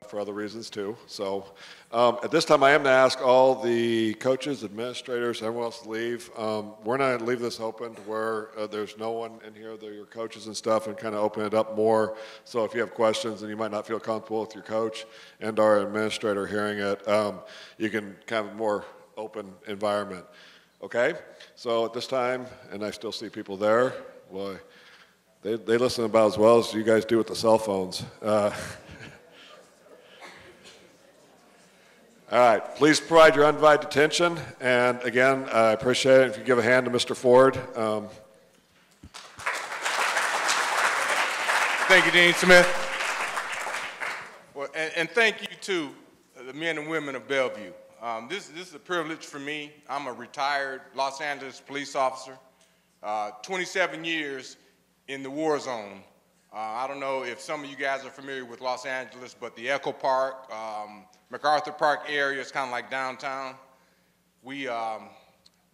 for other reasons too. So at this time, I am going to ask all the coaches, administrators, everyone else to leave. We're going to leave this open to where there's no one in here, they're your coaches and stuff, and kind of open it up more. So if you have questions and you might not feel comfortable with your coach and our administrator hearing it, you can kind of more open environment. Okay? So at this time, and I still see people there, boy, they listen about as well as you guys do with the cell phones. All right, please provide your undivided attention. And again, I appreciate it if you give a hand to Mr. Ford. Thank you, Dean Smith. Well, and thank you to the men and women of Bellevue. This is a privilege for me. I'm a retired Los Angeles police officer, 27 years in the war zone. I don't know if some of you guys are familiar with Los Angeles, but the Echo Park, MacArthur Park area is kind of like downtown.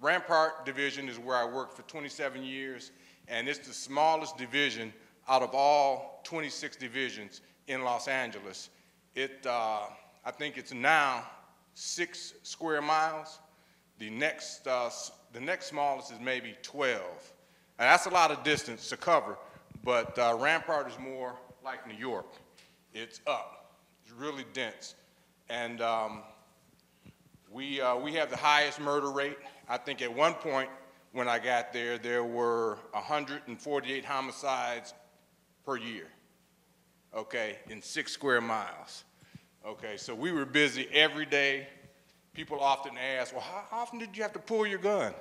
Rampart Division is where I worked for 27 years, and it's the smallest division out of all 26 divisions in Los Angeles. I think it's now 6 square miles. The next smallest is maybe 12. And that's a lot of distance to cover, but Rampart is more like New York. It's up. It's really dense. And we have the highest murder rate. I think at one point when I got there, there were 148 homicides per year, okay, in 6 square miles. Okay, so we were busy every day. People often ask, well, how often did you have to pull your gun?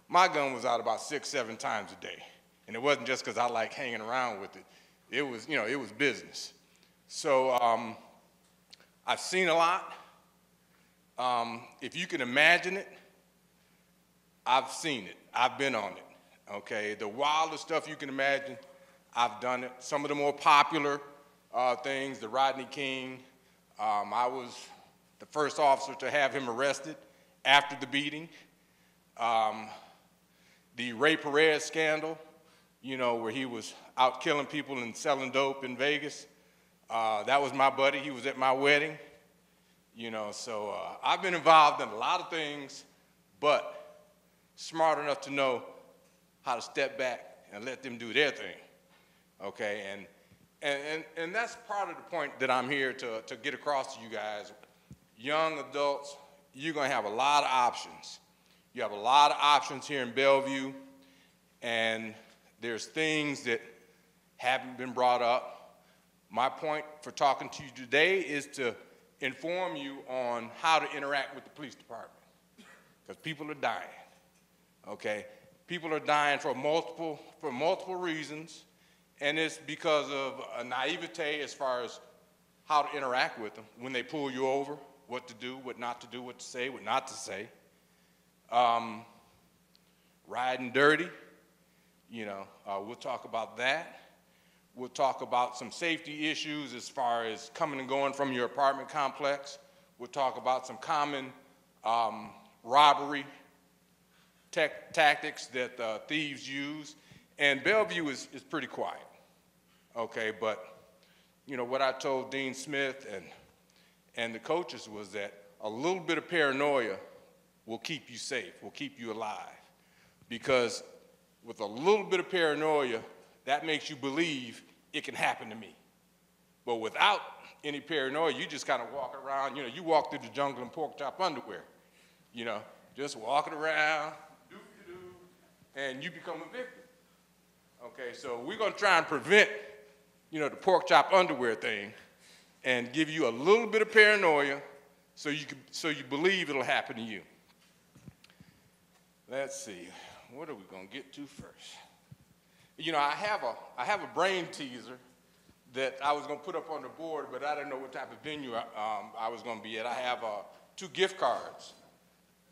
My gun was out about 6, 7 times a day. And it wasn't just because I like hanging around with it. It was, you know, it was business. So I've seen a lot. If you can imagine it, I've seen it. I've been on it, okay? The wildest stuff you can imagine, I've done it. Some of the more popular things, the Rodney King, I was the first officer to have him arrested after the beating. The Ray Perez scandal, you know, where he was out killing people and selling dope in Vegas. That was my buddy. He was at my wedding. You know, so I've been involved in a lot of things, but smart enough to know how to step back and let them do their thing, okay? And that's part of the point that I'm here to get across to you guys. Young adults, you're gonna have a lot of options. You have a lot of options here in Bellevue, and there's things that haven't been brought up. My point for talking to you today is to inform you on how to interact with the police department, because people are dying, okay? People are dying for multiple reasons, and it's because of a naivete as far as how to interact with them when they pull you over, what to do, what not to do, what to say, what not to say. Riding dirty, you know, we'll talk about that. We'll talk about some safety issues as far as coming and going from your apartment complex. We'll talk about some common robbery tactics that thieves use. And Bellevue is pretty quiet, okay? But, you know, what I told Dean Smith and the coaches was that a little bit of paranoia will keep you safe, will keep you alive. Because with a little bit of paranoia, that makes you believe it can happen to me. But without any paranoia, you just kind of walk around, you know, you walk through the jungle in pork chop underwear, you know, just walking around, and you become a victim. Okay, so we're gonna try and prevent, you know, the pork chop underwear thing and give you a little bit of paranoia so you believe it'll happen to you. Let's see, what are we gonna get to first? You know, I have a brain teaser that I was gonna put up on the board, but I didn't know what type of venue I was gonna be at. I have 2 gift cards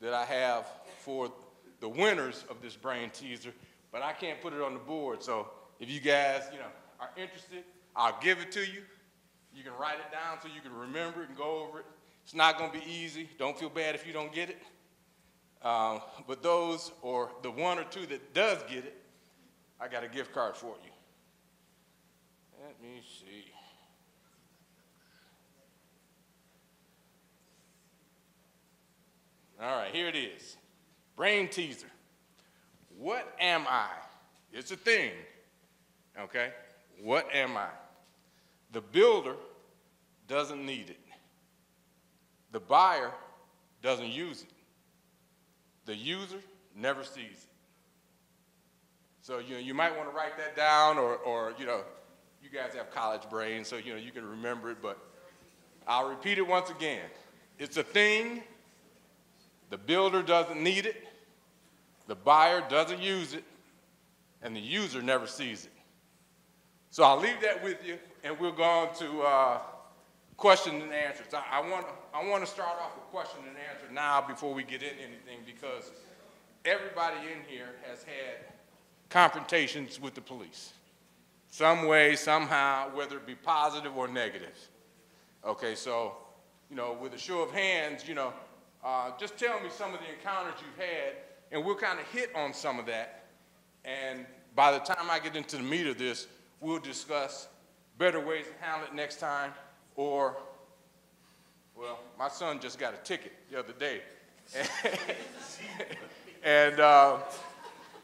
that I have for the winners of this brain teaser, but I can't put it on the board. So if you guys, you know, are interested, I'll give it to you. You can write it down so you can remember it and go over it. It's not gonna be easy. Don't feel bad if you don't get it. But those, or the 1 or 2 that does get it, I got a gift card for you. Let me see. right, here it is. Brain teaser. What am I? It's a thing, okay? What am I? The builder doesn't need it. The buyer doesn't use it. The user never sees it. So, you might want to write that down, or you guys have college brains, so, you can remember it, but I'll repeat it once again. It's a thing. The builder doesn't need it. The buyer doesn't use it. And the user never sees it. So I'll leave that with you, and we'll go on to question and answers. I want to start off with question and answer now before we get into anything, because everybody in here has had confrontations with the police. Some way, somehow, whether it be positive or negative. Okay, so, with a show of hands, just tell me some of the encounters you've had, and we'll kind of hit on some of that. And by the time I get into the meat of this, we'll discuss better ways to handle it next time, or, well, my son just got a ticket the other day.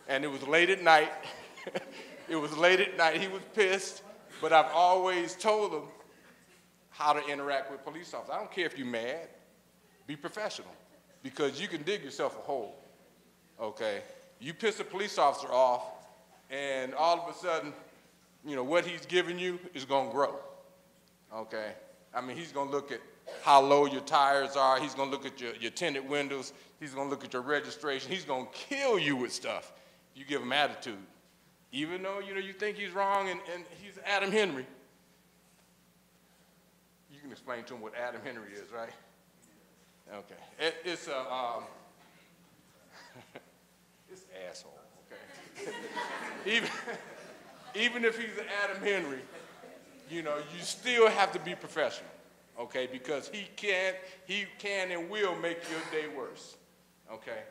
And it was late at night. It was late at night. He was pissed, but I've always told him how to interact with police officers. I don't care if you're mad. Be professional, because you can dig yourself a hole, okay? You piss a police officer off, and all of a sudden, what he's giving you is going to grow, okay? I mean, he's going to look at how low your tires are. He's going to look at your tinted windows. He's going to look at your registration. He's going to kill you with stuff. You give him attitude. Even though, you think he's wrong and he's Adam Henry. You can explain to him what Adam Henry is, right? Okay. It's asshole, okay? Even if he's an Adam Henry, you still have to be professional, okay? Because he can and will make your day worse, okay?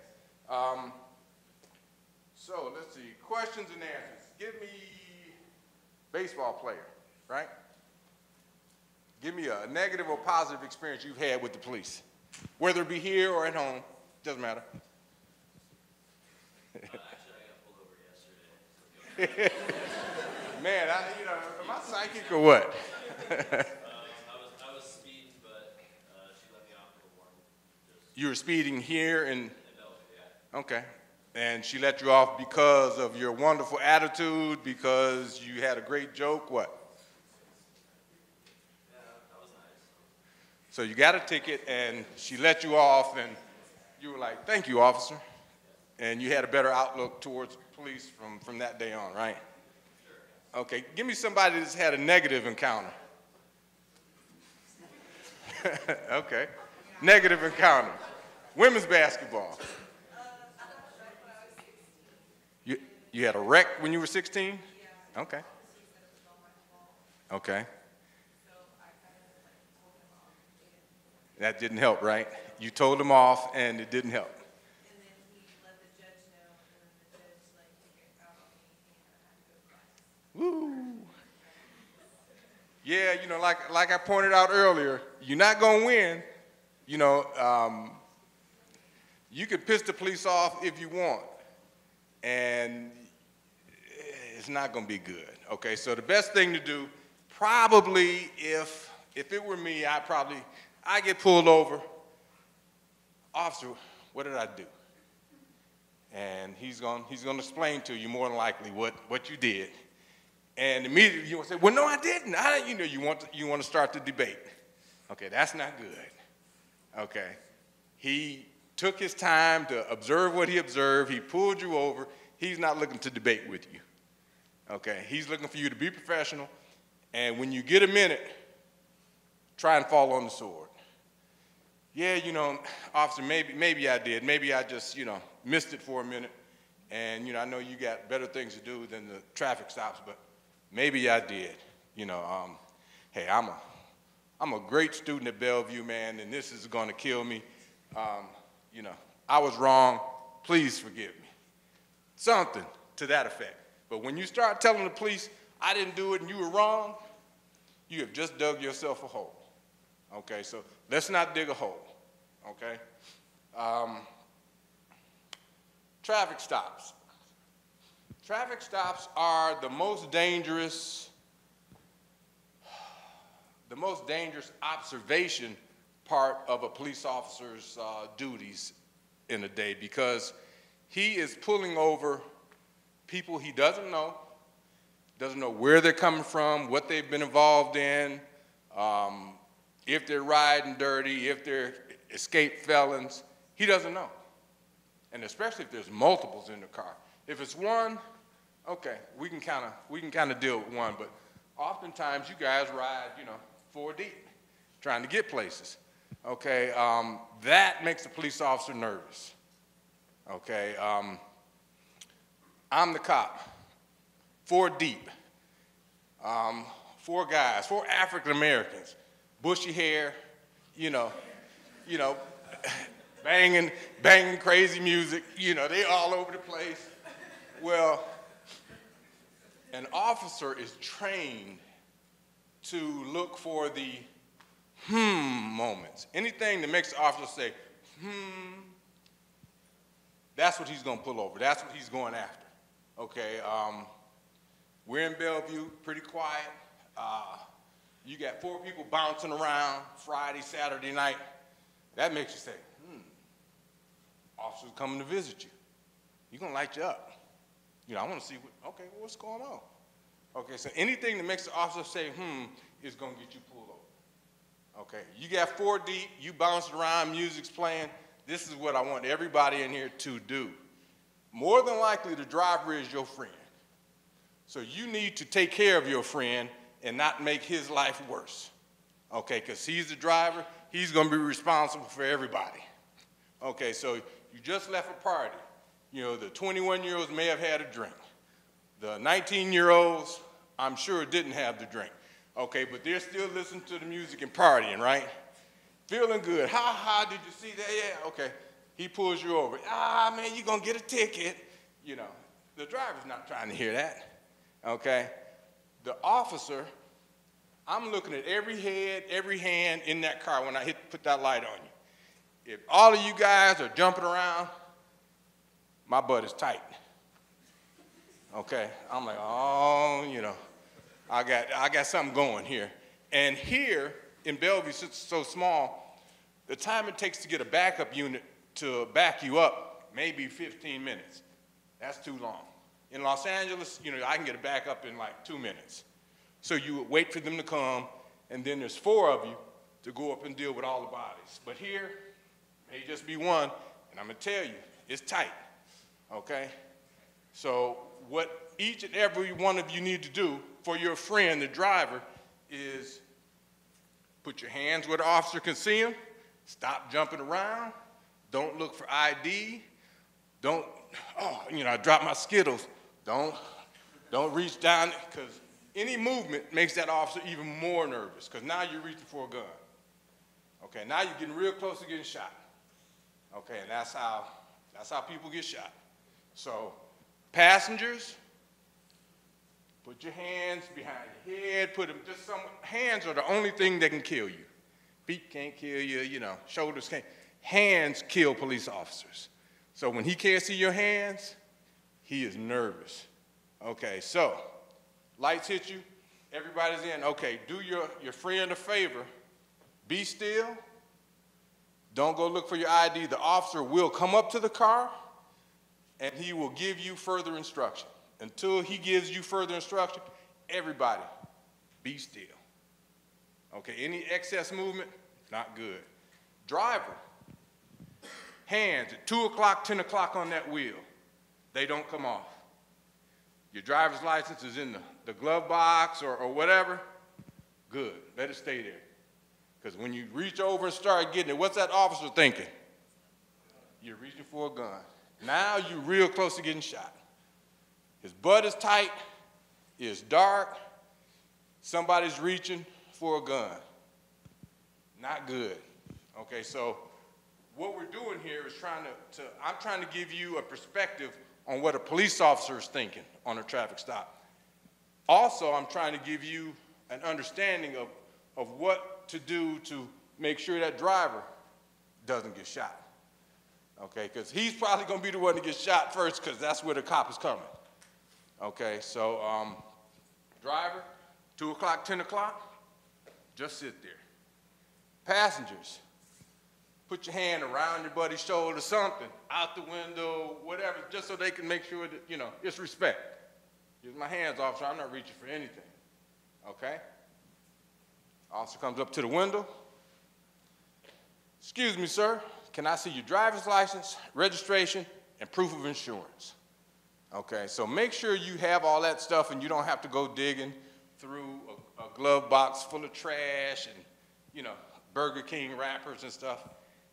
So let's see, questions and answers. Give me baseball player, right? Give me a negative or positive experience you've had with the police, whether it be here or at home, doesn't matter. Actually, I got pulled over yesterday. Man, am I psychic or what? I was speeding, but she let me off for one. You were speeding here in Bellevue, yeah. Okay. And she let you off because of your wonderful attitude, because you had a great joke, what? Yeah, that was nice. So you got a ticket, and she let you off, and you were like, thank you, officer. And you had a better outlook towards police from that day on, right? Sure. Okay, give me somebody that's had a negative encounter. Okay, negative encounter. Women's basketball. You had a wreck when you were 16? Yeah. Okay. Okay. That didn't help, right? You told him off, and it didn't help. And then he let the judge know, and then the judge took it out on me, and I had to go to class. Woo! Yeah, like I pointed out earlier, you're not gonna win. You can piss the police off if you want, and it's not gonna be good. Okay, so the best thing to do, probably, if it were me, I get pulled over. Officer, what did I do? And he's gonna explain to you more than likely what you did. And immediately you want to say, well, no, I didn't. You want to start the debate. Okay, that's not good. Okay, he took his time to observe what he observed. He pulled you over. He's not looking to debate with you. Okay, he's looking for you to be professional. And when you get a minute, try and fall on the sword. Yeah, officer, maybe I did. Maybe I just, missed it for a minute. And, I know you got better things to do than the traffic stops, but maybe I did. Hey, I'm a great student at Bellevue, man, and this is going to kill me. I was wrong. Please forgive me. Something to that effect. But when you start telling the police, I didn't do it and you were wrong, you have just dug yourself a hole. Okay, so let's not dig a hole, okay? Traffic stops. Traffic stops are the most dangerous observation part of a police officer's duties in a day, because he is pulling over people he doesn't know where they're coming from, what they've been involved in, if they're riding dirty, if they're escaped felons. He doesn't know. And especially if there's multiples in the car. If it's one, okay, we can kind of deal with one, but oftentimes you guys ride, 4 deep, trying to get places. Okay, that makes the police officer nervous. Okay, I'm the cop, 4 deep, 4 guys, 4 African Americans, bushy hair, banging crazy music, they all over the place. Well, an officer is trained to look for the moments. Anything that makes the officer say, that's what he's going to pull over. That's what he's going after. Okay, we're in Bellevue, pretty quiet. You got 4 people bouncing around Friday, Saturday night. That makes you say, officer's coming to visit you. He's going to light you up. I want to see, what's going on? Okay, so anything that makes the officer say, is going to get you pulled over. Okay, you got 4 deep, you bouncing around, music's playing. This is what I want everybody in here to do. More than likely, the driver is your friend. So you need to take care of your friend and not make his life worse. Okay, because he's the driver, he's going to be responsible for everybody. Okay, so you just left a party. The 21-year-olds may have had a drink. The 19-year-olds, I'm sure, didn't have the drink. Okay, but they're still listening to the music and partying, right? Feeling good. Ha, did you see that? Yeah, okay. He pulls you over. Man, you're going to get a ticket. The driver's not trying to hear that. Okay? The officer, I'm looking at every head, every hand in that car when I put that light on you. If all of you guys are jumping around, my butt is tight. Okay? I'm like, I got something going here. And here in Bellevue, since it's so small, the time it takes to get a backup unit to back you up may be 15 minutes. That's too long. In Los Angeles, I can get a backup in like 2 minutes. So you would wait for them to come, and then there's 4 of you to go up and deal with all the bodies. But here, may just be one, and I'm gonna tell you, it's tight, okay? So what each and every one of you need to do for your friend, the driver, is put your hands where the officer can see them, stop jumping around, don't look for ID, I dropped my Skittles, don't reach down, because any movement makes that officer even more nervous, because now you're reaching for a gun. Okay, now you're getting real close to getting shot. Okay, and that's how people get shot. So, passengers, put your hands behind your head, hands are the only thing that can kill you. Feet can't kill you, shoulders can't. Hands kill police officers. So when he can't see your hands, he is nervous. Okay, so lights hit you, everybody's in. Okay, do your friend a favor, be still. Don't go look for your ID. The officer will come up to the car and he will give you further instruction. Until he gives you further instruction, everybody, be still. Okay, any excess movement, not good. Driver, hands at 2 o'clock, 10 o'clock on that wheel. They don't come off. Your driver's license is in the glove box or whatever, good, let it stay there. Because when you reach over and start getting it, what's that officer thinking? You're reaching for a gun. Now you're real close to getting shot. His butt is tight, it's dark, somebody's reaching for a gun. Not good. Okay, so what we're doing here is I'm trying to give you a perspective on what a police officer is thinking on a traffic stop. Also, I'm trying to give you an understanding of what to do to make sure that driver doesn't get shot. Okay, because he's probably going to be the one to get shot first because that's where the cop is coming. Okay, so driver, 2 o'clock, 10 o'clock, just sit there. Passengers, put your hand around your buddy's shoulder, something, out the window, whatever, just so they can make sure that, you know, it's respect. Use my hands, officer, I'm not reaching for anything. Okay? Officer comes up to the window. Excuse me, sir, can I see your driver's license, registration, and proof of insurance? Okay, so make sure you have all that stuff and you don't have to go digging through a glove box full of trash and, you know, Burger King wrappers and stuff.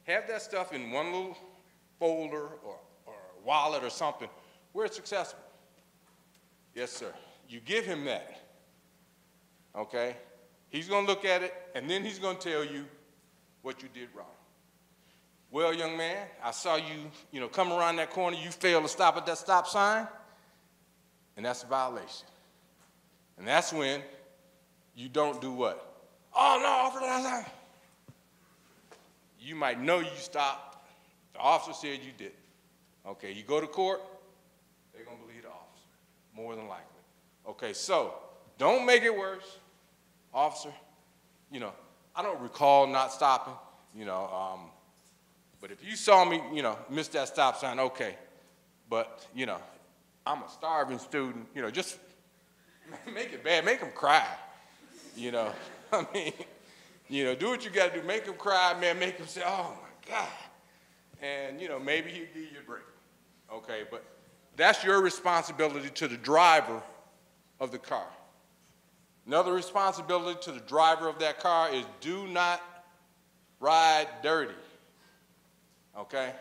Have that stuff in one little folder or wallet or something where it's accessible. Yes, sir. You give him that, okay? He's going to look at it, and then he's going to tell you what you did wrong. Well, young man, I saw you, come around that corner. You failed to stop at that stop sign, and that's a violation. And that's when you don't do what? Oh, no, officer. You might know you stopped. The officer said you did. Okay, you go to court, they're going to believe the officer, more than likely. Okay, so don't make it worse, officer. I don't recall not stopping, but if you saw me, miss that stop sign, okay. But, I'm a starving student, just make it bad, make them cry, I mean, do what you got to do, make them cry, man, make them say, oh my God. And, maybe he'll give you a break, okay? But that's your responsibility to the driver of the car. Another responsibility to the driver of that car is do not ride dirty, okay?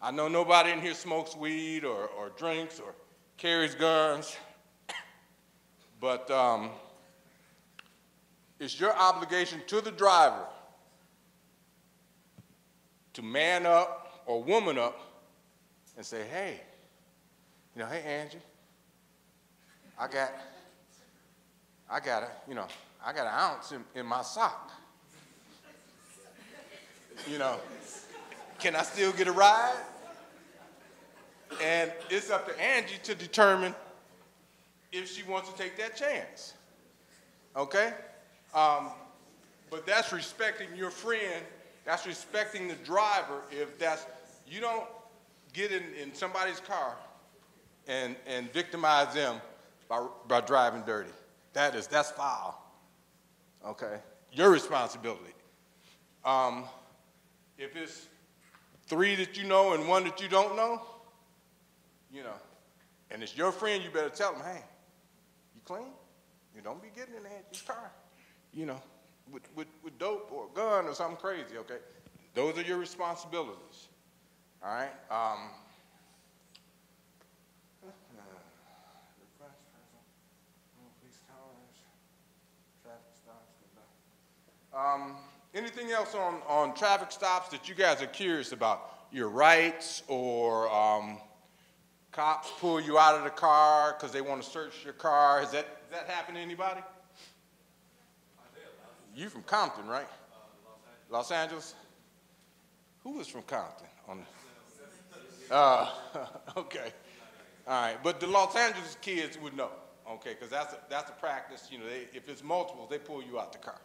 I know nobody in here smokes weed or drinks or carries guns, but it's your obligation to the driver to man up or woman up and say, hey, hey, Angie, I got an ounce in my sock. Can I still get a ride? And it's up to Angie to determine if she wants to take that chance, okay? But that's respecting your friend. That's respecting the driver. If you don't get in somebody's car and victimize them by driving dirty. That's foul, okay? Your responsibility. If it's 3 that you know and 1 that you don't know, and it's your friend, you better tell them, hey, you clean? You don't be getting in Angie's car, with dope or a gun or something crazy, okay? Those are your responsibilities, all right? Anything else on traffic stops that you guys are curious about? Your rights or cops pull you out of the car because they want to search your car? Has that happened to anybody? You from Compton, right? Los Angeles? Who was from Compton? Okay. All right, but the Los Angeles kids would know, okay, because that's a practice. If it's multiples, they pull you out the car.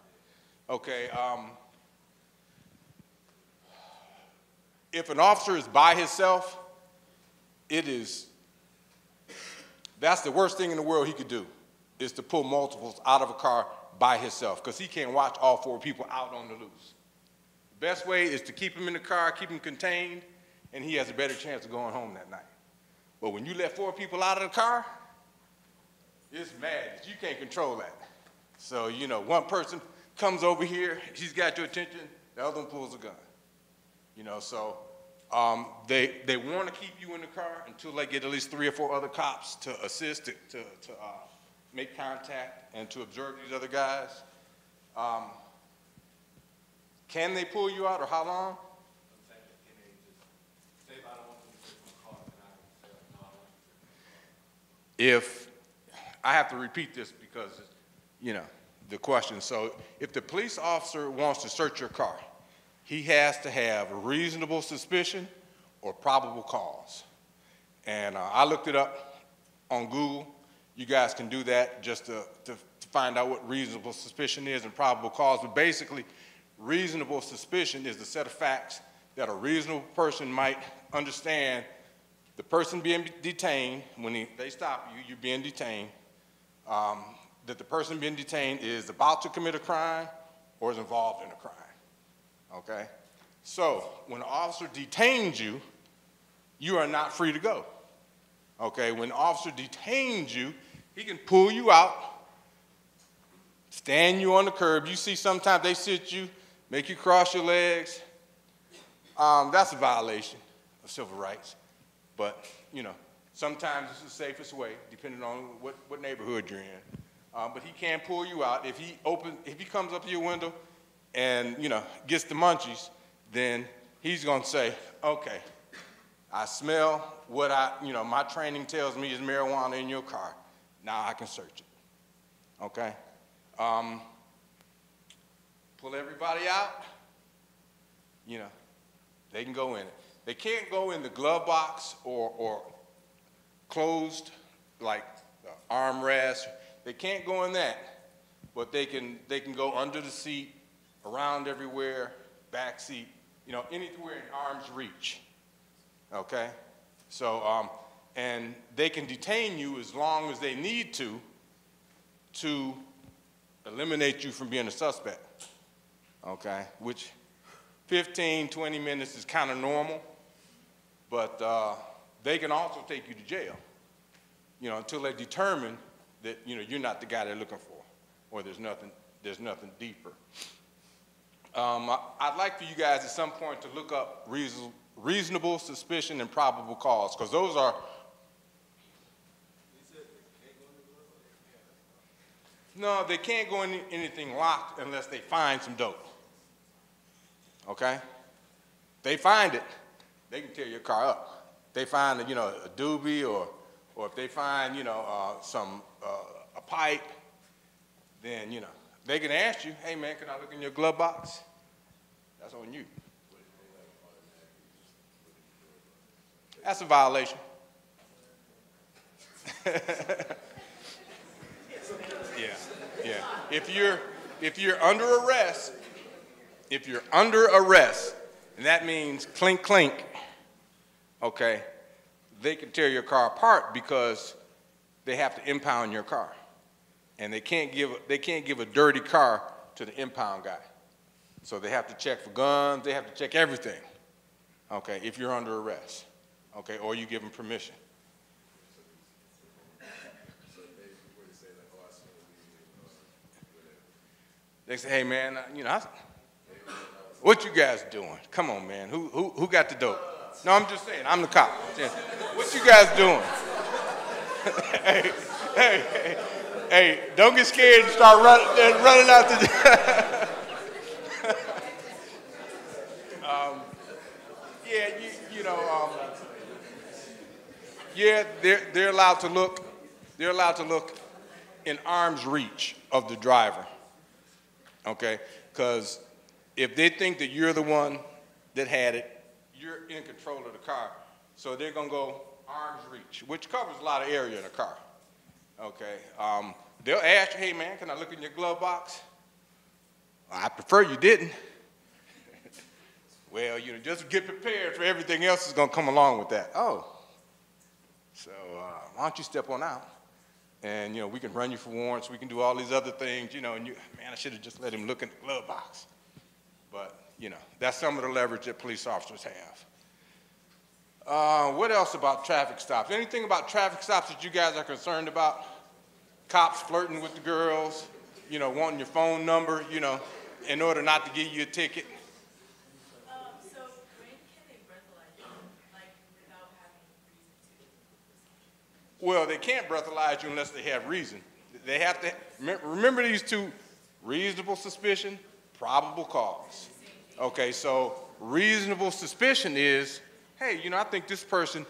Okay. If an officer is by himself, that's the worst thing in the world he could do, is to pull multiples out of a car by himself, because he can't watch all 4 people out on the loose. The best way is to keep him in the car, keep him contained, and he has a better chance of going home that night. But when you let 4 people out of the car, it's madness. You can't control that. So, one person comes over here, he's got your attention, the other one pulls a gun. So they want to keep you in the car until they get at least 3 or 4 other cops to assist, to make contact and to observe these other guys. Can they pull you out, or how long? If, I have to repeat this because, the question. So if the police officer wants to search your car, he has to have reasonable suspicion or probable cause. And I looked it up on Google. You guys can do that just to find out what reasonable suspicion is and probable cause. But basically, reasonable suspicion is the set of facts that a reasonable person might understand. The person being detained, when they stop you, you're being detained, that the person being detained is about to commit a crime or is involved in a crime, okay? So when an officer detains you, you are not free to go, okay? When the officer detains you, he can pull you out, stand you on the curb. You see sometimes they sit you, make you cross your legs. That's a violation of civil rights. But, you know, sometimes it's the safest way, depending on what neighborhood you're in. But he can pull you out. If he comes up to your window and, you know, gets the munchies, then he's going to say, okay, I smell what my training tells me is marijuana in your car. Now I can search it, okay? Pull everybody out, you know, they can go in it. They can't go in the glove box or closed, like the armrest. They can't go in that, but they can go under the seat, around everywhere, back seat, you know, anywhere in arm's reach, okay? So, and they can detain you as long as they need to eliminate you from being a suspect, okay? Which 15, 20 minutes is kind of normal, but they can also take you to jail, you know, until they determine that, you know, you're not the guy they're looking for, or there's nothing deeper. I'd like for you guys at some point to look up reasonable suspicion and probable cause, because those are. No, they can't go in anything locked unless they find some dope. Okay? They find it, they can tear your car up. They find, you know, a doobie or if they find, you know, a pipe, then, you know, they can ask you, hey man, can I look in your glove box? That's on you. That's a violation. Yeah. If you're under arrest, and that means clink clink, okay, they can tear your car apart because they have to impound your car, and they can't give a dirty car to the impound guy. So they have to check for guns. They have to check everything, okay, if you're under arrest, okay, or you give them permission. They say, hey man, you know, what you guys doing? Come on, man. Who got the dope? No, I'm just saying, I'm the cop. What you guys doing? hey, don't get scared and start running out the. They're allowed to look. They're allowed to look in arm's reach of the driver. Okay, because if they think that you're the one that had it, you're in control of the car. So they're gonna go arm's reach, which covers a lot of area in a car. Okay, they'll ask you, hey man, can I look in your glove box? I prefer you didn't. Well, you know, just get prepared for everything else that's gonna come along with that. Oh, so why don't you step on out? And, you know, we can run you for warrants. We can do all these other things, you know, and man, I should have just let him look in the glove box. But, you know, that's some of the leverage that police officers have. What else about traffic stops? Anything about traffic stops that you guys are concerned about? Cops flirting with the girls, you know, wanting your phone number, you know, in order not to give you a ticket. So when can they breathalyze you, like, without having reason to? Well, they can't breathalyze you unless they have reason. They have to, remember these two, reasonable suspicion, probable cause. Okay, so reasonable suspicion is, hey, you know, I think this person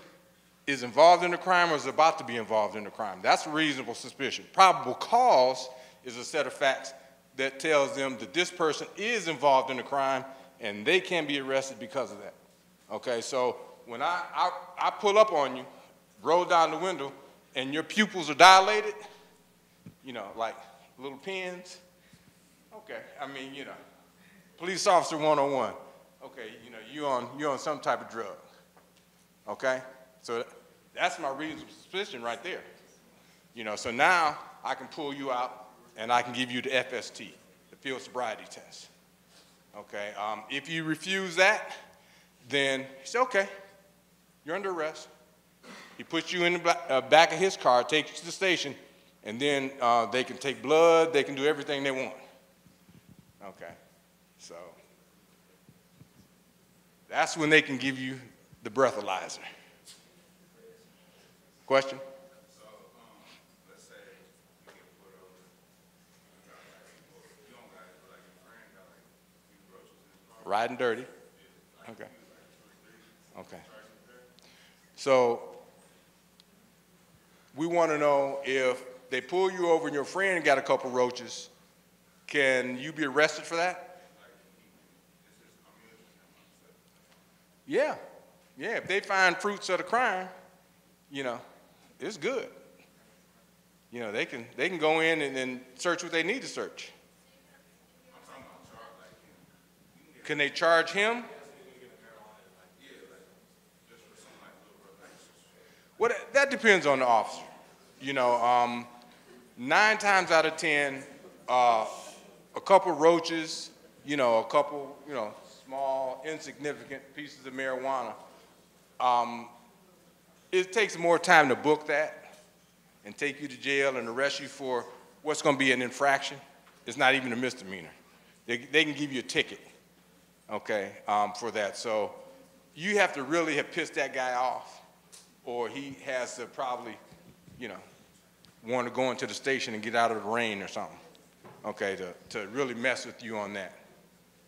is involved in a crime or is about to be involved in a crime. That's reasonable suspicion. Probable cause is a set of facts that tells them that this person is involved in a crime and they can be arrested because of that. Okay, so when I pull up on you, roll down the window, and your pupils are dilated, you know, like little pins, okay, I mean, you know, police officer 101, okay, you know, you're on some type of drug, okay? So that's my reasonable suspicion right there. You know, so now I can pull you out and I can give you the FST, the field sobriety test, okay? If you refuse that, then he said, okay, you're under arrest. He puts you in the back of his car, takes you to the station, and then they can take blood, they can do everything they want. Okay, so that's when they can give you the breathalyzer. Question? So, let's say you get put over, you don't got, like, your friend got, like, a few roaches in his car. Riding dirty. Okay. Okay. So we want to know if they pull you over and your friend got a couple roaches, can you be arrested for that? Yeah. Yeah, if they find fruits of the crime, you know, it's good. You know, they can go in and then search what they need to search. Can they charge him? Well, that depends on the officer. You know, 9 times out of 10, a couple roaches, you know, a couple, you know, small, insignificant pieces of marijuana, it takes more time to book that and take you to jail and arrest you for what's going to be an infraction. It's not even a misdemeanor. They can give you a ticket, okay, for that. So you have to really have pissed that guy off, or he has to probably, you know, want to go into the station and get out of the rain or something, okay, to really mess with you on that.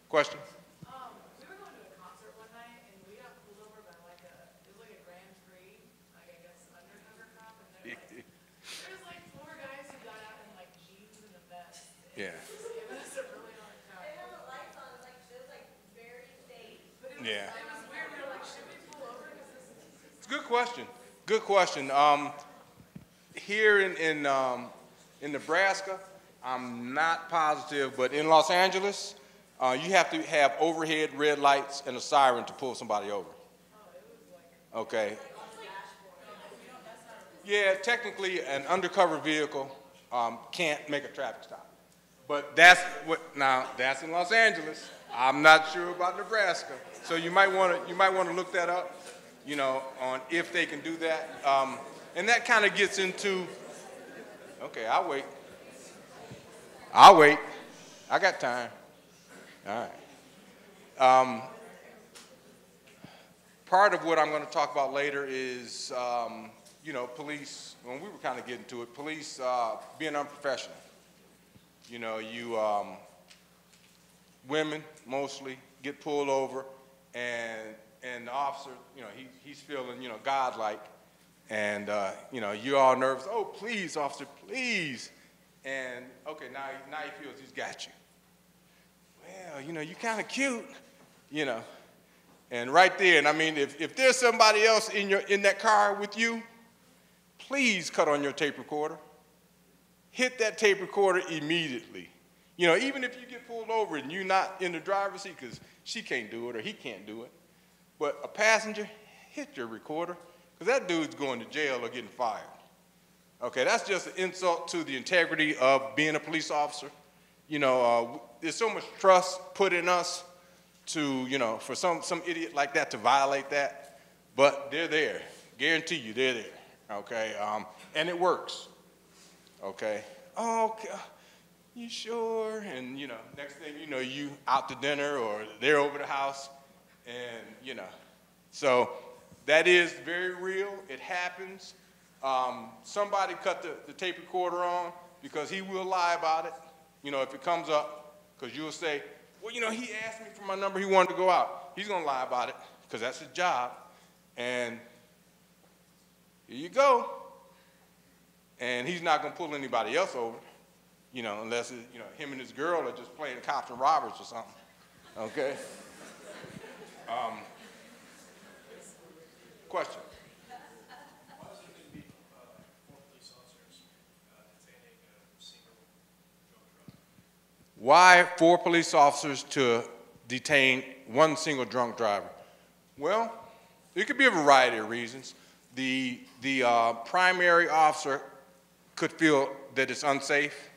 Question? We were going to a concert one night and we got pulled over by it was like a Grand Prix, like I guess undercover cop, and there was like 4 guys who got out in like jeans and a vest. Yeah. Just giving us a really hard time. They had the lights on, it was like very fake. But Yeah. It was weird. We were like, should we pull over? It's a good question. Good question. Here in Nebraska, I'm not positive, but in Los Angeles, you have to have overhead red lights and a siren to pull somebody over. Okay. Yeah, technically, an undercover vehicle can't make a traffic stop. But that's in Los Angeles. I'm not sure about Nebraska. So you might want to look that up, you know, on if they can do that. And that kind of gets into, okay, I'll wait. I got time. All right. Part of what I'm going to talk about later is, you know, police, when we were kind of getting to it, police being unprofessional. You know, women mostly get pulled over, and the officer, you know, he's feeling, you know, godlike, and, you know, you're all nervous. Oh, please, officer, please. And, okay, now he feels he's got you. Well, you know, you're kind of cute, you know. And right there, and I mean, if there's somebody else in that car with you, please cut on your tape recorder. Hit that tape recorder immediately. You know, even if you get pulled over and you're not in the driver's seat because she can't do it or he can't do it, but a passenger, hit your recorder, because that dude's going to jail or getting fired. Okay, that's just an insult to the integrity of being a police officer. You know, there's so much trust put in us to, you know, for some idiot like that to violate that, but they're there. Guarantee you they're there, okay? And it works, okay? Oh, okay. You sure? And, you know, next thing you know, you out to dinner or they're over the house, and, you know. So that is very real. It happens. Somebody cut the tape recorder on because he will lie about it, you know, if it comes up, because you'll say, well, you know, he asked me for my number, he wanted to go out. He's going to lie about it because that's his job. And here you go. And he's not going to pull anybody else over, you know, unless, you know, him and his girl are just playing cops and robbers or something, okay? Question? Why was it going to be 4 police officers detaining a single drunk driver? Why 4 police officers to detain 1 single drunk driver? Well, it could be a variety of reasons. The primary officer could feel that it's unsafe,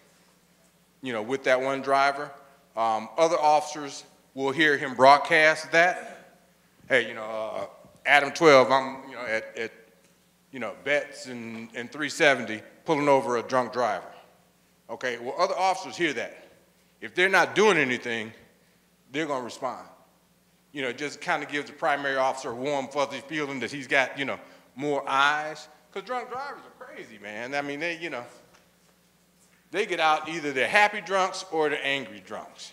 with that 1 driver. Other officers will hear him broadcast that. Hey, Adam 12, I'm, at Betts and 370 pulling over a drunk driver. Okay, well, other officers hear that. If they're not doing anything, they're going to respond. It just kind of gives the primary officer a warm, fuzzy feeling that he's got, more eyes. Because drunk drivers are crazy, man. I mean, they get out, either they're happy drunks or they're angry drunks.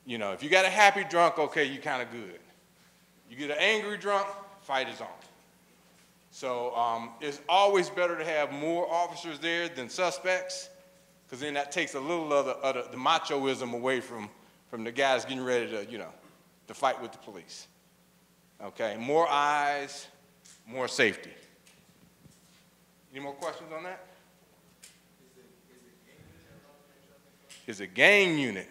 If you got a happy drunk, okay, you're kind of good. You get an angry drunk, fight is on. So it's always better to have more officers there than suspects, because then that takes a little of the machoism away from the guys getting ready to fight with the police. Okay, more eyes, more safety. Any more questions on that? Is a gang unit?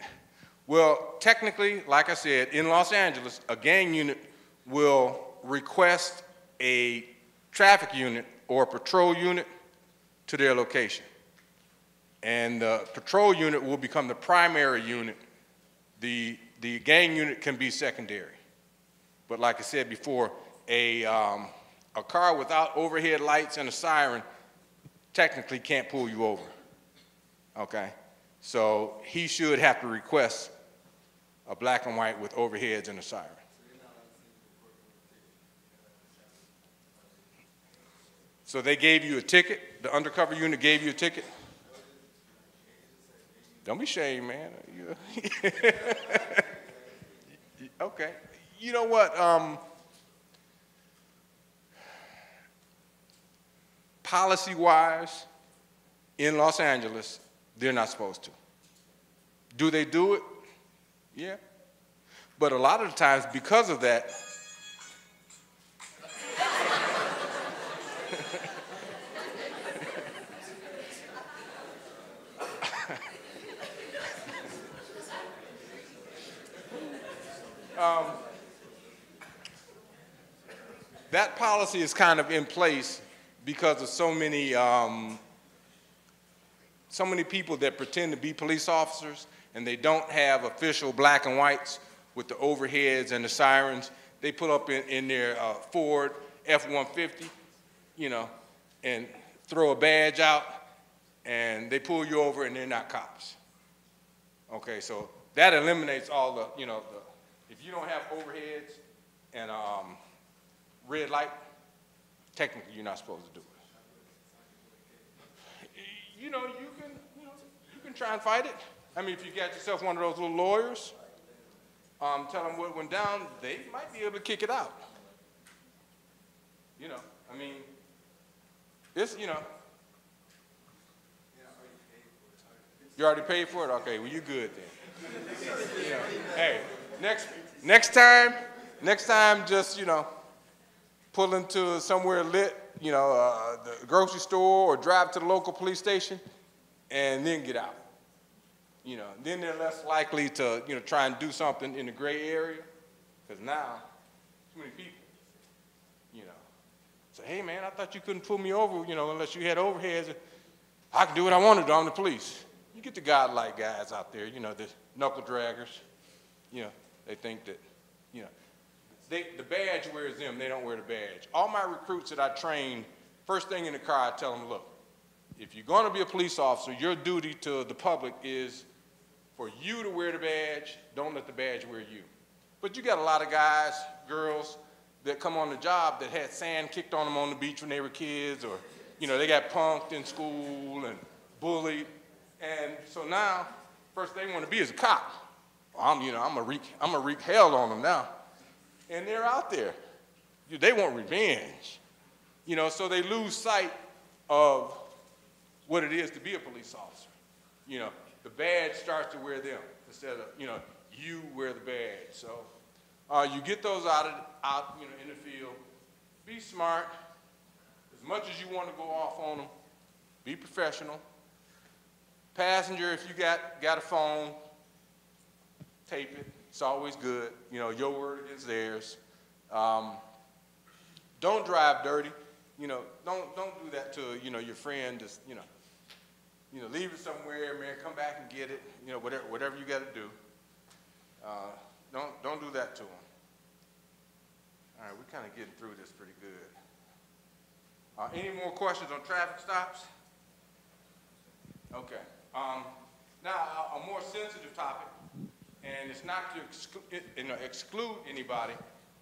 Well, technically, like I said, in Los Angeles, a gang unit will request a traffic unit or a patrol unit to their location. And the patrol unit will become the primary unit. The gang unit can be secondary. But like I said before, a car without overhead lights and a siren technically can't pull you over. Okay? So he should have to request a black and white with overheads and a siren. So they gave you a ticket? The undercover unit gave you a ticket? Don't be ashamed, man. Okay. You know what? Policy-wise, in Los Angeles, they're not supposed to. Do they do it? Yeah. But a lot of the times, because of that, that policy is kind of in place because of so many people that pretend to be police officers and they don't have official black and whites with the overheads and the sirens. They put up in their Ford F-150, and throw a badge out, and they pull you over and they're not cops. Okay, so that eliminates all the, if you don't have overheads and red light, technically you're not supposed to do it. You can try and fight it. I mean, if you got yourself one of those little lawyers, tell them what went down, they might be able to kick it out. I mean, it's, You already paid for it? Okay, well, you good then. Hey, next time, just, pull into somewhere lit, the grocery store, or drive to the local police station, and then get out. Then they're less likely to, try and do something in the gray area, because now, too many people, say, hey, man, I thought you couldn't pull me over, unless you had overheads. I can do what I want to do. I'm the police. You get the godlike guys out there, the knuckle draggers. They think that, the badge wears them. They don't wear the badge. All my recruits that I train, first thing in the car, I tell them, look, if you're going to be a police officer, your duty to the public is for you to wear the badge. Don't let the badge wear you. But you got a lot of guys, girls, that come on the job that had sand kicked on them on the beach when they were kids, or, they got punked in school and bullied. And so now, first thing they want to be is a cop. I'm gonna wreak hell on them now. And they're out there. They want revenge. So they lose sight of what it is to be a police officer. The badge starts to wear them instead of, you wear the badge. So you get those out in the field. be smart. As much as you want to go off on them, be professional. Passenger, if you got a phone, tape it. It's always good. You know, your word against theirs. Don't drive dirty. You know, don't do that to, you know, your friend. Just, you know, leave it somewhere, man. Come back and get it. You know, whatever you got to do. Don't do that to them. All right, we're kind of getting through this pretty good. Any more questions on traffic stops? Okay. Now, a more sensitive topic, and it's not to exclude anybody,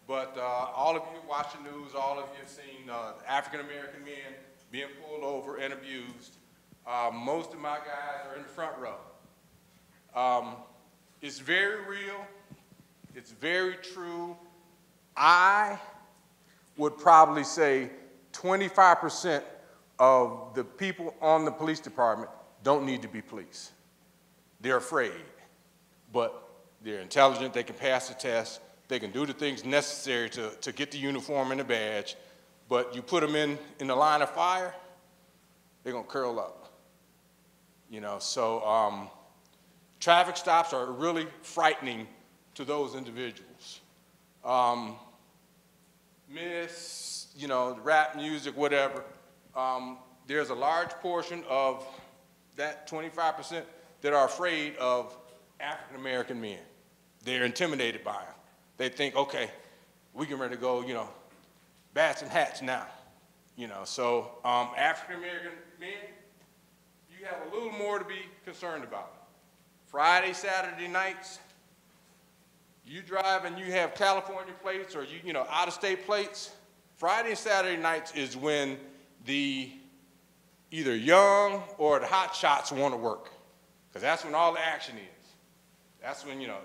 but all of you watch the news, all of you have seen African-American men being pulled over and abused. Most of my guys are in the front row. It's very real. It's very true. I would probably say 25% of the people on the police department don't need to be police. They're afraid, but they're intelligent, they can pass the test, they can do the things necessary to get the uniform and the badge, but you put them in the line of fire, they're gonna curl up. You know, so traffic stops are really frightening to those individuals. You know, rap music, whatever, there's a large portion of that 25% that are afraid of African-American men. They're intimidated by them. They think, okay, we can ready to go, you know, bats and hats now. You know, so African-American men, you have a little more to be concerned about. Friday, Saturday nights, you drive and you have California plates or you know, out-of-state plates, Friday and Saturday nights is when the either young or the hot shots want to work, because that's when all the action is. That's when, you know,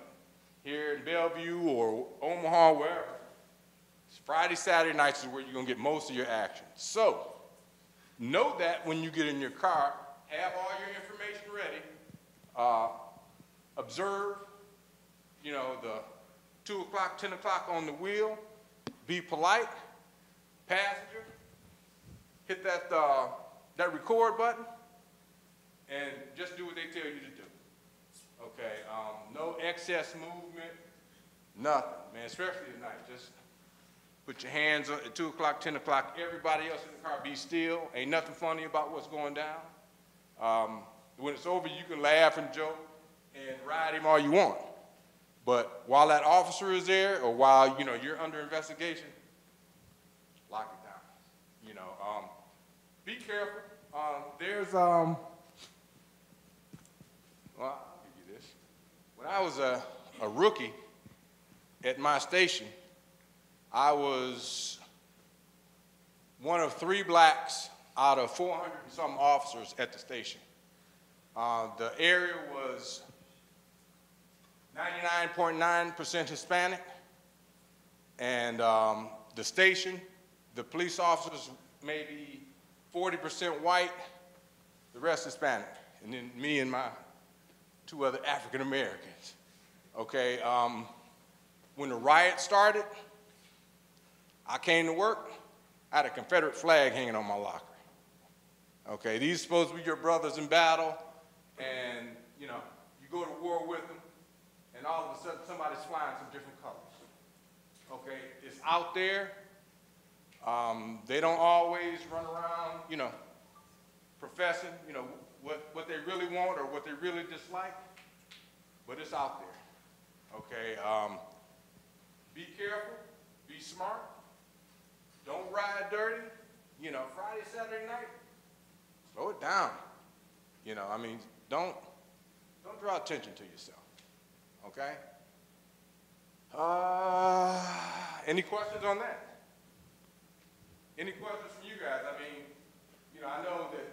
here in Bellevue or Omaha, wherever, Friday, Saturday nights is where you're going to get most of your action. So know that when you get in your car, have all your information ready, observe, you know, the 2 o'clock, 10 o'clock on the wheel, be polite. Passenger, hit that record button, and just do what they tell you to do. Okay, no excess movement, nothing, man, especially at night. Just put your hands up at 2 o'clock, 10 o'clock. Everybody else in the car, be still. Ain't nothing funny about what's going down. When it's over, you can laugh and joke and ride him all you want. But while that officer is there, or while, you know, you're under investigation, lock it down. You know, be careful. There's, well, I'll give you this. When I was a rookie at my station, I was one of 3 blacks out of 400 and some officers at the station. The area was 99.9% Hispanic, and the station, the police officers, maybe 40% white, the rest Hispanic, and then me and my 2 other African Americans. Okay, when the riot started, I came to work, I had a Confederate flag hanging on my locker. Okay, these are supposed to be your brothers in battle, and you know, you go to war with them, and all of a sudden somebody's flying some different colors. Okay, it's out there. They don't always run around, you know, professing, you know, what they really want or what they really dislike, but it's out there. Okay, be careful, be smart, don't ride dirty. You know, Friday, Saturday night, slow it down. You know, I mean, don't draw attention to yourself. Okay? Any questions on that? Any questions from you guys? I mean, you know, I know that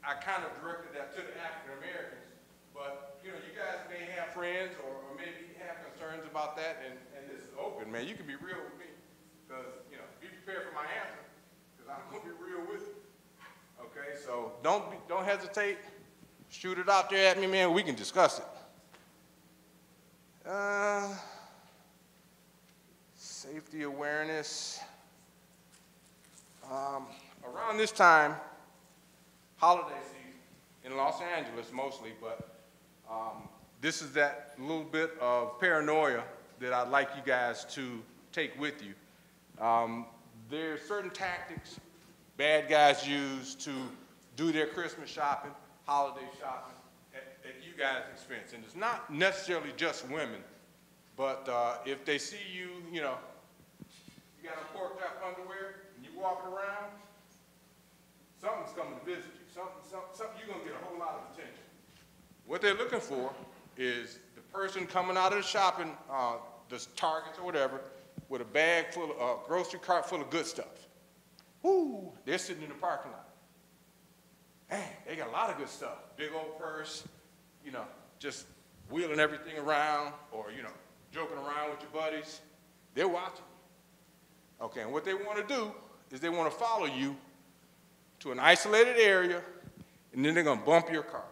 I kind of directed that to the African Americans, but you know, you guys may have friends or maybe have concerns about that, and this is open, man. You can be real with me, because you know, be prepared for my answer, because I'm gonna be real with you. Okay, so don't hesitate. Shoot it out there at me, man. We can discuss it. Safety awareness. Around this time, holiday season, in Los Angeles mostly, but this is that little bit of paranoia that I'd like you guys to take with you. There are certain tactics bad guys use to do their Christmas shopping, holiday shopping at you guys' expense. And it's not necessarily just women, but if they see you, you know, you got on pork chop underwear and you walking around, something's coming to visit you. Something you're gonna get a whole lot of attention. What they're looking for is the person coming out of the shopping, the Targets or whatever, with a bag full of, grocery cart full of good stuff. Woo, they're sitting in the parking lot. Man, they got a lot of good stuff. Big old purse, you know, just wheeling everything around or, you know, joking around with your buddies. They're watching. Okay, and what they want to do is they want to follow you to an isolated area, and then they're going to bump your car.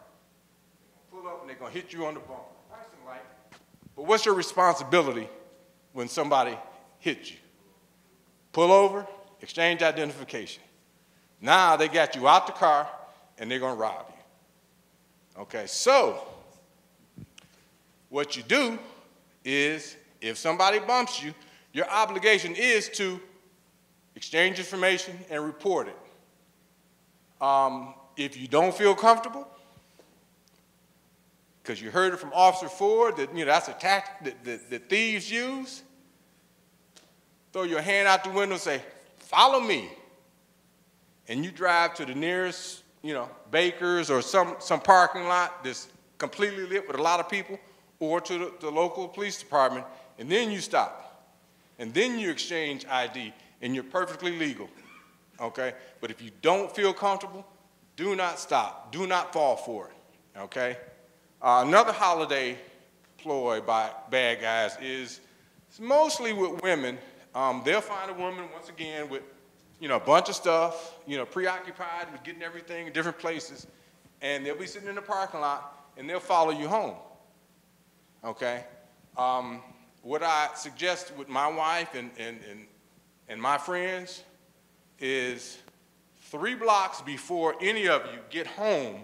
They're going to pull up and they're going to hit you on the bumper. Nice and light. But what's your responsibility when somebody hits you? Pull over, exchange identification. Now they got you out the car and they're going to rob you. Okay, so what you do is if somebody bumps you, your obligation is to exchange information and report it. If you don't feel comfortable, because you heard it from Officer Ford that, you know, that's a tactic that thieves use, throw your hand out the window and say, follow me. And you drive to the nearest, you know, Baker's or some parking lot that's completely lit with a lot of people, or to the local police department, and then you stop. And then you exchange ID, and you're perfectly legal, okay? But if you don't feel comfortable, do not stop. Do not fall for it, okay? Another holiday ploy by bad guys is it's mostly with women. They'll find a woman, once again, with, you know, a bunch of stuff, you know, preoccupied with getting everything in different places, and they'll be sitting in the parking lot, and they'll follow you home, okay? What I suggest with my wife and my friends is 3 blocks before any of you get home,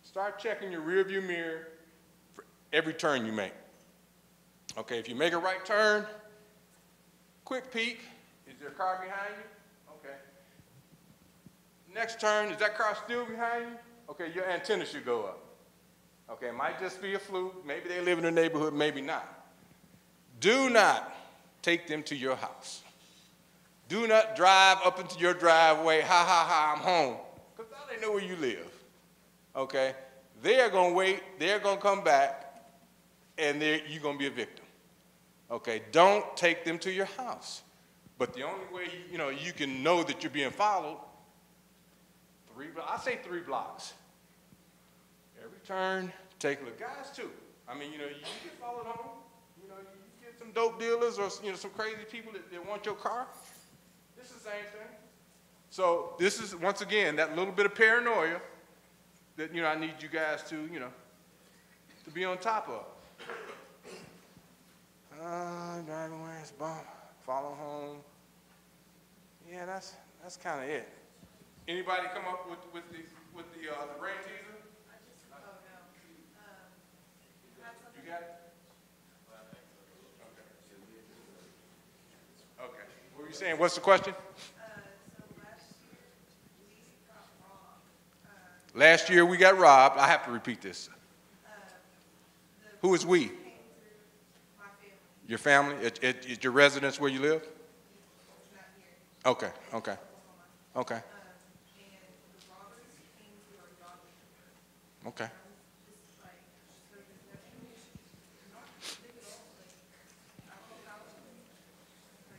start checking your rearview mirror for every turn you make. Okay, if you make a right turn, quick peek. Is there a car behind you? Okay. Next turn, is that car still behind you? Okay, your antenna should go up. Okay, it might just be a fluke. Maybe they live in the neighborhood, maybe not. Do not take them to your house. Do not drive up into your driveway, ha, ha, ha, I'm home. Because now they know where you live. Okay? They're going to wait, they're going to come back, and you're going to be a victim. Okay? Don't take them to your house. But the only way, you know, you can know that you're being followed, I say 3 blocks. Every turn, take a look. Guys, too. I mean, you know, you get followed home. You know, you get some dope dealers or, you know, some crazy people that want your car. This is the same thing. So this is, once again, that little bit of paranoia that, you know, I need you guys to, you know, to be on top of. Driving away, it's bump, follow home. Yeah, that's kind of it. Anybody come up with the brain teaser? You got it? Okay. Okay. What were you saying? What's the question? Last year we got robbed. I have to repeat this. Who is we? Your family? At your residence where you live? Okay, okay, okay. Okay.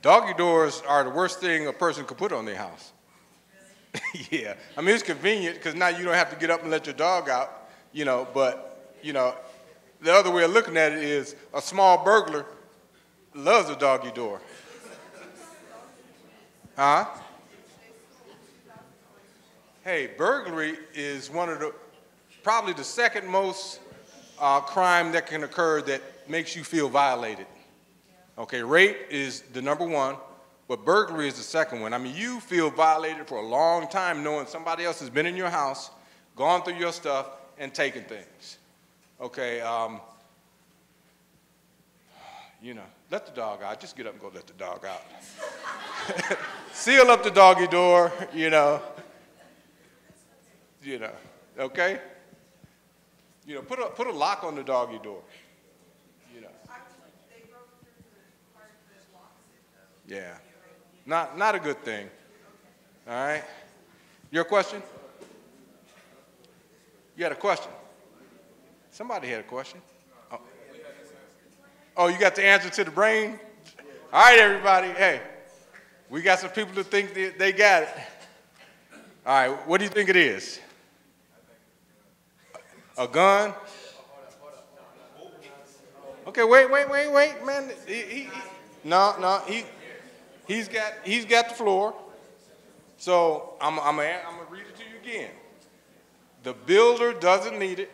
Doggy doors are the worst thing a person could put on their house. Yeah, I mean, it's convenient because now you don't have to get up and let your dog out, you know, but, you know, the other way of looking at it is a small burglar loves a doggy door. Huh? Hey, burglary is one of probably the second most crime that can occur that makes you feel violated. Okay, rape is the #1, but burglary is the second one. I mean, you feel violated for a long time knowing somebody else has been in your house, gone through your stuff, and taken things. Okay, you know, let the dog out. Just get up and go let the dog out. Seal up the doggy door, you know, okay? You know, put a lock on the doggy door, you know. Yeah, not a good thing, all right? Your question? You had a question? Somebody had a question. Oh, you got the answer to the brain? All right, everybody, hey, we got some people that think they got it. All right, what do you think it is? A gun? Okay, wait, man. He's got the floor. So I'm gonna read it to you again. The builder doesn't need it.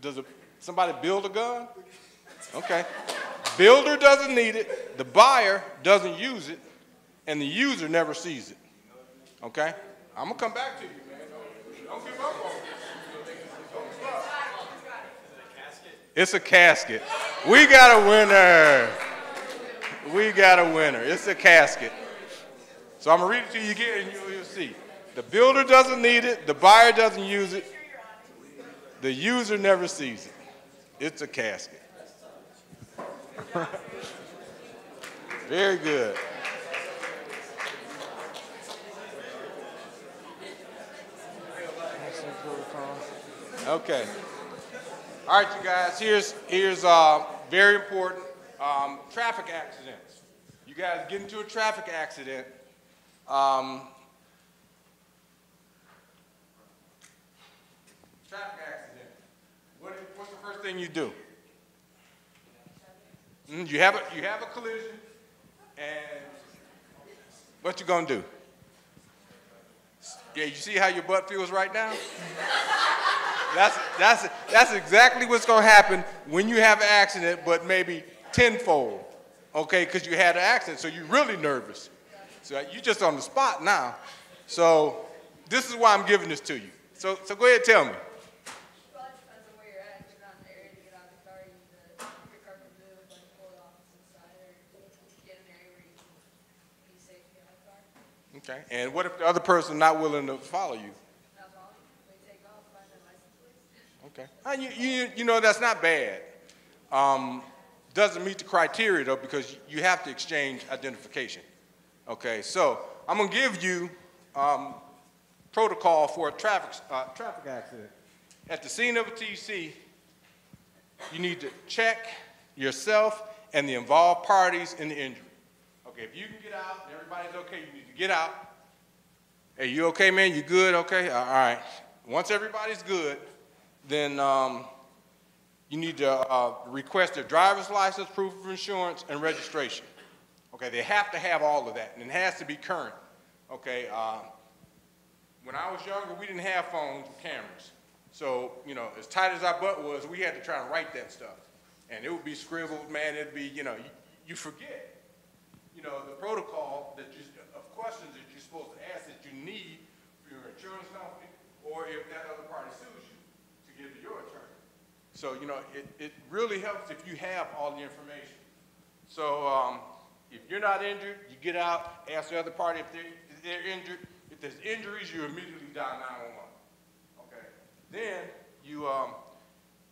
Does somebody build a gun? Okay. Builder doesn't need it. The buyer doesn't use it, and the user never sees it. Okay. I'm gonna come back to you, man. Don't give up on me. It's a casket. We got a winner. We got a winner. It's a casket. So I'm going to read it to you again and you'll see. The builder doesn't need it. The buyer doesn't use it. The user never sees it. It's a casket. Very good. Okay. All right, you guys, here's very important traffic accidents. You guys get into a traffic accident. Traffic accident. What's the first thing you do? You have a collision, and what you gonna do? Yeah, you see how your butt feels right now? That's exactly what's going to happen when you have an accident, but maybe tenfold, okay, because you had an accident, so you're really nervous. So you're just on the spot now. So this is why I'm giving this to you. So go ahead and tell me. Well, it depends on where you're at. If you're not in the area to get out of the car, your car can move, like pull it off inside, or get in an area where you can be safe to get out of the car. Okay, and what if the other person not willing to follow you? Not following, they take off, find their license plate. Okay, you know that's not bad. Doesn't meet the criteria though because you have to exchange identification. Okay, so I'm gonna give you protocol for a traffic accident. At the scene of a TC, you need to check yourself and the involved parties in the injury. Okay, if you can get out and everybody's okay, you need to get out. Hey, you okay, man? You good? Okay, all right. Once everybody's good, then you need to request their driver's license, proof of insurance, and registration. Okay, they have to have all of that, and it has to be current. Okay, when I was younger, we didn't have phones with cameras. So, you know, as tight as our butt was, we had to try and write that stuff. And it would be scribbled, man, it'd be, you know, you forget, you know, the protocol of questions that you're supposed to ask that you need for your insurance company, or if that other party sues you, to give to your attorney. So, you know, it really helps if you have all the information. So, if you're not injured, you get out, ask the other party if they're injured. If there's injuries, you immediately dial 911. Okay. Then you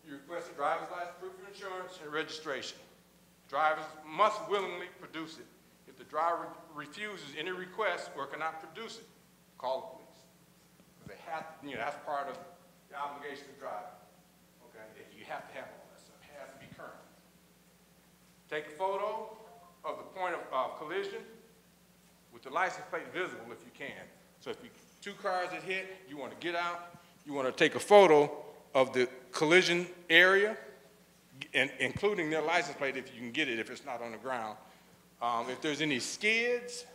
request a driver's license, proof of insurance, and registration. Drivers must willingly produce it. If the driver refuses any request or cannot produce it, call the police. They have, you know, that's part of the obligation of driving. Okay. You have to have all that stuff. It has to be current. Take a photo of the point of collision with the license plate visible if you can. So if two cars that hit, you want to get out, you want to take a photo of the collision area, and including their license plate if you can get it, if it's not on the ground. If there's any skids,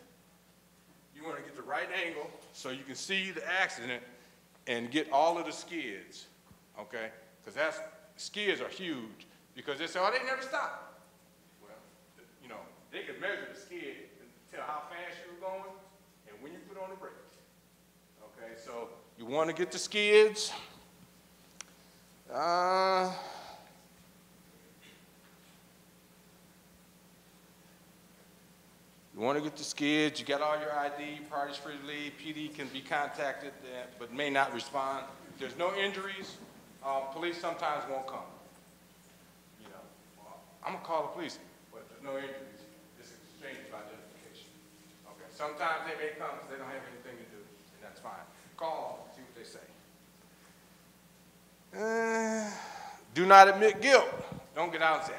you want to get the right angle so you can see the accident and get all of the skids, okay? Because skids are huge, because they say, oh, they never stop. Well, you know, they could measure the skid You want to get the skids. You want to get the skids, you got all your ID, parties free to leave, PD can be contacted, but may not respond. If there's no injuries, police sometimes won't come. You know, well, I'm gonna call the police, but if there's no injuries, it's exchange of identification. Okay, sometimes they may come because they don't have anything to do, and that's fine. Call them, see what they say. Do not admit guilt. Don't get out and say,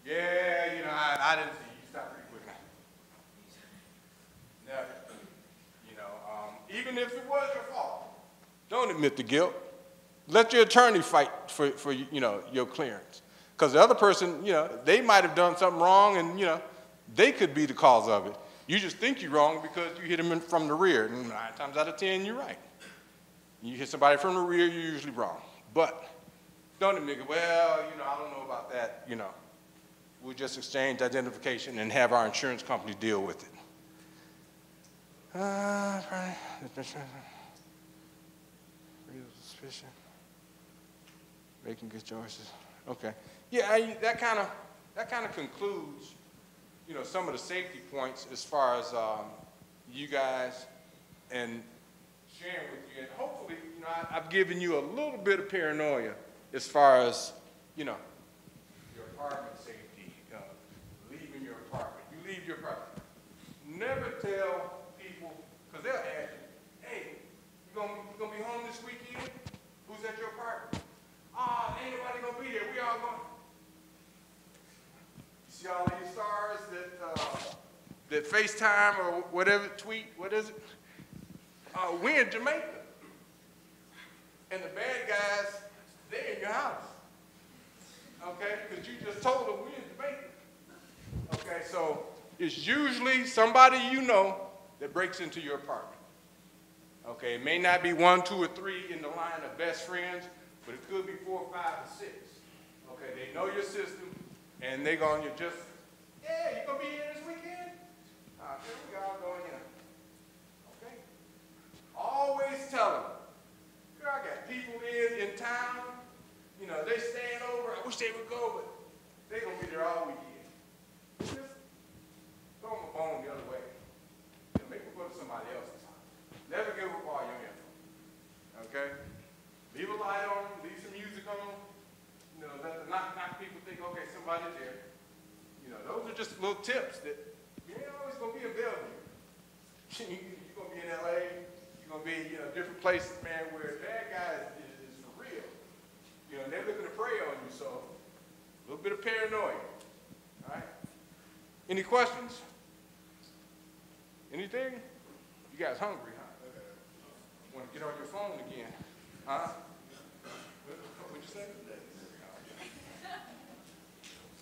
yeah, you know, I didn't see you. Stop pretty quick now. Never. You know, even if it was your fault, don't admit the guilt. Let your attorney fight for you know, your clearance. Because the other person, you know, they might have done something wrong and, you know, they could be the cause of it. You just think you're wrong because you hit them from the rear. And 9 times out of 10, you're right. You hit somebody from the rear, you're usually wrong. But don't admit it. Well, you know, I don't know about that, you know. We'll just exchange identification and have our insurance company deal with it. Suspicion. Making good choices. Okay. Yeah, that kind of concludes, you know, some of the safety points as far as you guys and sharing with you. And hopefully, you know, I've given you a little bit of paranoia as far as, you know, your apartment safety, leaving your apartment. You leave your apartment. Never tell people, because they'll ask you, hey, you gonna be home this weekend? Who's at your apartment? Ain't nobody gonna be there. We all going. You see all these stars that FaceTime or whatever, tweet, what is it? We're in Jamaica. And the bad guys, they're in your house. Okay? Because you just told them we're in Jamaica. Okay, so it's usually somebody you know that breaks into your apartment. Okay, it may not be 1, 2, or 3 in the line of best friends, but it could be 4, 5, or 6. Okay, they know your system, and they're going to just, yeah, you going to be here this weekend? Okay, we all going in. Okay? Always tell them, girl, I got people in town, you know, they staying over, I wish they would go, but they're going to be there all weekend. Just throw them a bone the other way. You know, make them go to somebody else's house. Never give up all your info. Okay? Leave a light on, leave some music on. You know, not people think, okay, somebody's there. You know, those are just little tips that you ain't always going to be in Bellevue. You're going to be in L.A., you're going to be, you know, different places, man, where bad guys is for real. You know, and they're looking to prey on you, so a little bit of paranoia. All right? Any questions? Anything? You guys hungry, huh? Want to get on your phone again? Huh? What'd you say?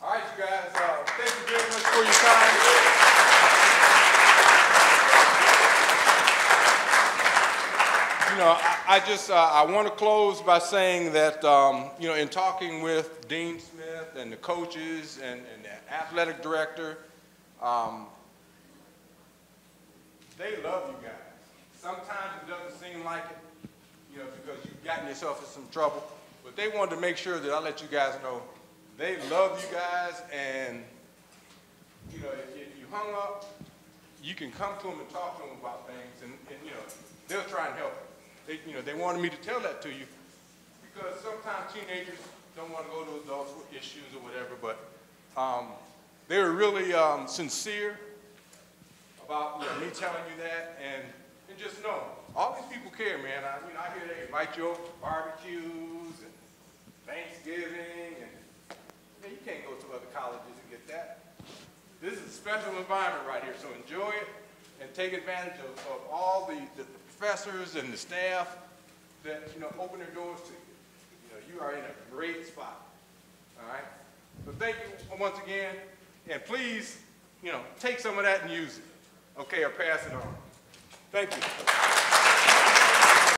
All right, you guys, thank you very much for your time. You know, I want to close by saying that, you know, in talking with Dean Smith and the coaches and the athletic director, they love you guys. Sometimes it doesn't seem like it, you know, because you've gotten yourself in some trouble, but they wanted to make sure that I let you guys know they love you guys, and, you know, if you hung up, you can come to them and talk to them about things, and you know, they'll try and help you. You know, they wanted me to tell that to you because sometimes teenagers don't want to go to adults with issues or whatever, but they were really sincere about, you know, me telling you that, and just know, all these people care, man. You know, I hear they invite you over to barbecues and Thanksgiving, and man, you can't go to other colleges and get that. This is a special environment right here, so enjoy it and take advantage of all the professors and the staff that, you know, open their doors to you. You know, you are in a great spot, all right? So thank you once again, and please, you know, take some of that and use it, okay, or pass it on. Thank you.